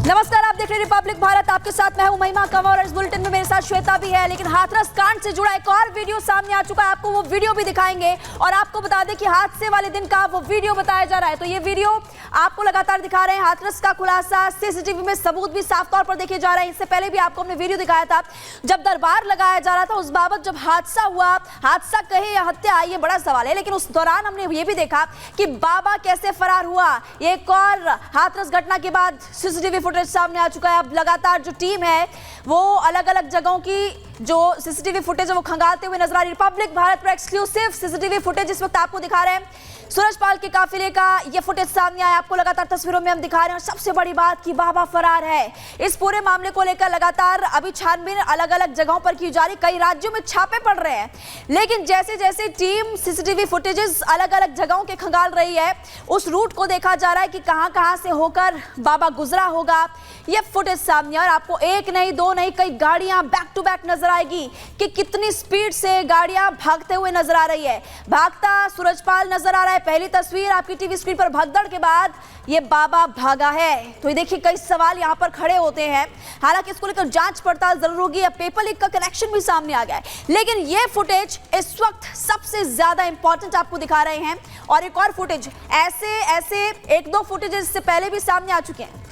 नमस्कार, आप देख रहे हैं रिपब्लिक भारत। आपके साथ मैं हूं महिमा कंवर और इस बुलेटिन में मेरे साथ श्वेता भी है। लेकिन हाथरस कांड से जुड़ा एक और वीडियो सामने आ चुका है। आपको वो वीडियो भी दिखाएंगे और आपको बता दें कि हादसे वाले दिन का वो वीडियो बताया जा रहा है। तो ये वीडियो आपको लगातार दिखा रहे हैं। हाथरस का खुलासा, सीसीटीवी में सबूत भी साफ तौर पर देखे जा रहे हैं। इससे पहले भी आपको हमने वीडियो दिखाया था जब दरबार लगाया जा रहा था उस बाबत जब हादसा हुआ, हादसा कहे या हत्या, ये बड़ा सवाल है। लेकिन उस दौरान हमने ये भी देखा कि बाबा कैसे फरार हुआ। ये एक और हाथरस घटना के बाद सीसीटीवी फुटेज सामने आ चुका है। अब लगातार जो टीम है वो अलग अलग जगहों की जो सीसीटीवी फुटेज है वो खंगालते हुए नजर आ रही है। रिपब्लिक भारत पर एक्सक्लूसिव सीसीटीवी फुटेज इस वक्त आपको दिखा रहे हैं। सूरजपाल के काफिले का ये फुटेज सामने आया, आपको लगातार तस्वीरों में हम दिखा रहे हैं। और सबसे बड़ी बात कि बाबा फरार है। इस पूरे मामले को लेकर लगातार अभी छानबीन अलग अलग जगहों पर की जा रही, कई राज्यों में छापे पड़ रहे हैं। लेकिन जैसे जैसे टीम सीसीटीवी फुटेजेस अलग अलग जगहों के खंगाल रही है, उस रूट को देखा जा रहा है कि कहां कहां से होकर बाबा गुजरा होगा। ये फुटेज सामने और आपको एक नहीं, दो नहीं, कई गाड़ियां बैक टू बैक नजर आएगी कि कितनी स्पीड से गाड़ियां भागते हुए नजर आ रही है। भागता सूरजपाल नजर आ रहा है। पहली तस्वीर आपकी टीवी स्क्रीन पर भगदड़ के बाद ये बाबा भागा है। तो ये देखिए कई सवाल यहां पर खड़े होते हैं। हालांकि इसको लेकर जांच पड़ताल जरूर होगी। अब पेपर लीक का कनेक्शन भी सामने आ गया है। लेकिन ये फुटेज इस वक्त सबसे ज्यादा इंपॉर्टेंट आपको दिखा रहे हैं। और एक और फुटेज, ऐसे एक दो फुटेज इससे पहले भी सामने आ चुके हैं।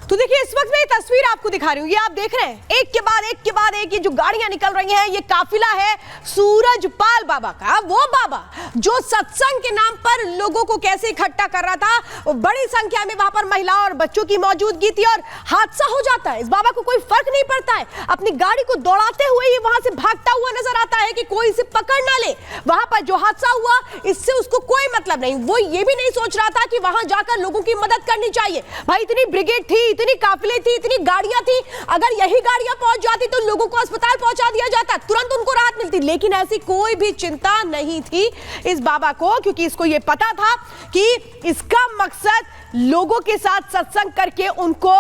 तो देखिए इस वक्त मैं ये तस्वीर आपको दिखा रही हूँ। ये आप देख रहे हैं एक के बाद एक ये जो गाड़ियां निकल रही हैं, ये काफिला है सूरजपाल बाबा का। वो बाबा जो सत्संग के नाम पर लोगों को कैसे इकट्ठा कर रहा था। बड़ी संख्या में वहां पर महिलाओं और बच्चों की मौजूदगी थी और हादसा हो जाता है। इस बाबा को कोई फर्क नहीं पड़ता है। अपनी गाड़ी को दौड़ाते हुए ही वहां से भागता हुआ नजर आता है कि कोई इसे पकड़ ना ले। वहां पर जो हादसा हुआ इससे उसको कोई मतलब नहीं। वो ये भी नहीं सोच रहा था कि वहां जाकर लोगों की मदद करनी चाहिए। भाई इतनी ब्रिगेड थी, इतनी काफिले थी, इतनी गाड़ियां थी, अगर यही गाड़ियां पहुंच जाती तो लोगों को अस्पताल पहुंचा दिया जाता, तुरंत उनको राहत मिलती। लेकिन ऐसी कोई भी चिंता नहीं थी इस बाबा को, क्योंकि इसको यह पता था कि इसका मकसद लोगों के साथ सत्संग करके उनको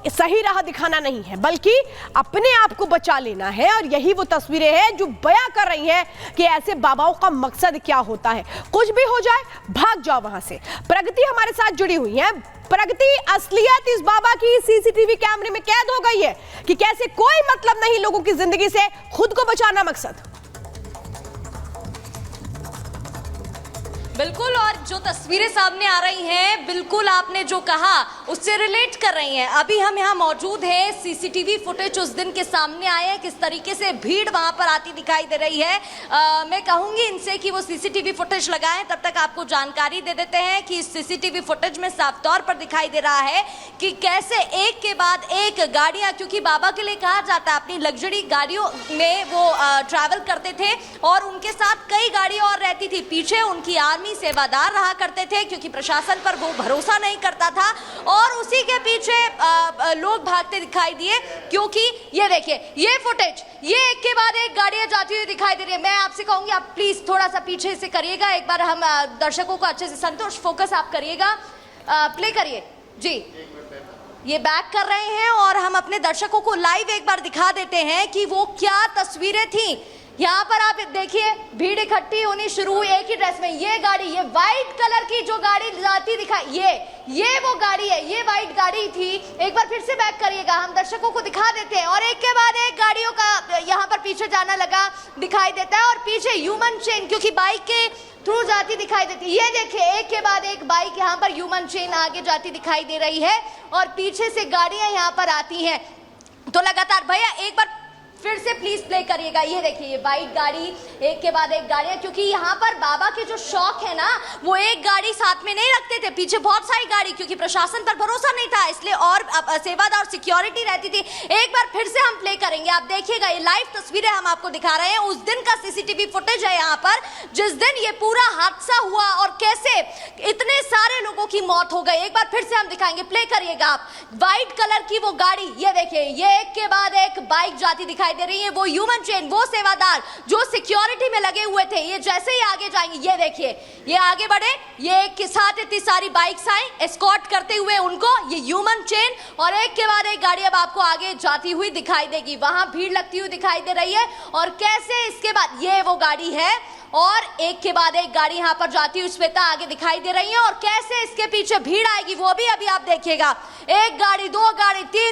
सही राह दिखाना नहीं है, बल्कि अपने आप को बचा लेना है। और यही वो तस्वीरें हैं जो बयां कर रही हैं कि ऐसे बाबाओं का मकसद क्या होता है। कुछ भी हो जाए भाग जाओ वहां से। प्रगति हमारे साथ जुड़ी हुई है। प्रगति, असलियत इस बाबा की सीसीटीवी कैमरे में कैद हो गई है कि कैसे कोई मतलब नहीं लोगों की जिंदगी से, खुद को बचाना मकसद। बिल्कुल, और जो तस्वीरें सामने आ रही हैं बिल्कुल आपने जो कहा उससे रिलेट कर रही हैं। अभी हम यहाँ मौजूद हैं, सीसीटीवी फुटेज उस दिन के सामने आए हैं, किस तरीके से भीड़ वहाँ पर आती दिखाई दे रही है। मैं कहूँगी इनसे कि वो सीसीटीवी फुटेज लगाएं, तब तक आपको जानकारी दे देते हैं कि इस सीसीटीवी फुटेज में साफ तौर पर दिखाई दे रहा है कि कैसे एक के बाद एक गाड़ियाँ, क्योंकि बाबा के लिए कहा जाता है अपनी लग्जरी गाड़ियों में वो ट्रैवल करते थे और उनके साथ कई गाड़ियाँ और रहती थी। पीछे उनकी आर्मी सेवादार रहा करते थे क्योंकि प्रशासन पर वो भरोसा नहीं करता था और उसी के पीछे लोग भागते दिखाई दिए। क्योंकि ये देखिए ये फुटेज, ये एक के बाद एक गाड़ियां जाती हुई दिखाई दे रही है। मैं आपसे कहूंगी आप प्लीज थोड़ा सा पीछे से करिएगा, एक बार हम दर्शकों को अच्छे से संतोष फोकस आप करिएगा, प्ले करिए जी। ये बैक कर रहे हैं और हम अपने दर्शकों को लाइव एक बार दिखा देते हैं कि वो क्या तस्वीरें थी। यहाँ पर आप देखिए भीड़ इकट्ठी होनी शुरू हुई एक ही ड्रेस में। ये गाड़ी, ये व्हाइट कलर की जो गाड़ी जाती दिखाई, ये वो गाड़ी है, ये व्हाइट गाड़ी थी। एक बार फिर से बैक करिएगा, हम दर्शकों को दिखा देते हैं। और एक के बाद एक गाड़ियों का यहाँ पर पीछे जाना लगा दिखाई देता है और पीछे ह्यूमन चेन, क्योंकि बाइक के थ्रू जाती दिखाई देती है। ये देखिए एक के बाद एक बाइक यहाँ पर ह्यूमन चेन आगे जाती दिखाई दे रही है और पीछे से गाड़ियां यहाँ पर आती हैं। तो लगातार भैया एक बार फिर से प्लीज प्ले करिएगा। ये देखिए ये वाइट गाड़ी, एक के बाद एक गाड़ियां, क्योंकि यहाँ पर बाबा के जो शौक है ना वो एक गाड़ी साथ में नहीं रखते थे, पीछे बहुत सारी गाड़ी, क्योंकि प्रशासन पर भरोसा नहीं था इसलिए और सेवादार और सिक्योरिटी रहती थी। एक बार फिर से हम प्ले करेंगे, आप देखिएगा ये लाइव तस्वीरें हम आपको दिखा रहे हैं। उस दिन का सीसीटीवी फुटेज है यहाँ पर जिस दिन ये पूरा हादसा हुआ और कैसे इतने सारे लोगों की मौत हो गई। एक बार फिर से हम दिखाएंगे, प्ले करिएगा आप। व्हाइट कलर की वो गाड़ी, ये देखिए ये एक के बाद एक बाइक जाती दिखाई दिखाई दे रही है। वो ह्यूमन चेन, वो सेवादार जो सिक्योरिटी में लगे हुए थे, ये जैसे ही आगे जाएंगे, ये देखिए, ये आगे बढ़े, ये एक के साथ इतनी सारी बाइक्स आई एस्कॉर्ट करते हुए उनको, ये ह्यूमन चेन, और एक के बाद एक गाड़ी अब आपको आगे जाती हुई दिखाई देगी। वहां भीड़ लगती हुई दिखाई दे रही है, और कैसे इसके बाद ये वो गाड़ी है और एक के बाद एक गाड़ी यहां पर जाती हुई श्वेता आगे दिखाई दे रही है, और कैसे इसके पीछे भीड़ आएगी वो भी अभी आप देखिएगा। एक गाड़ी, दो गाड़ी, तीन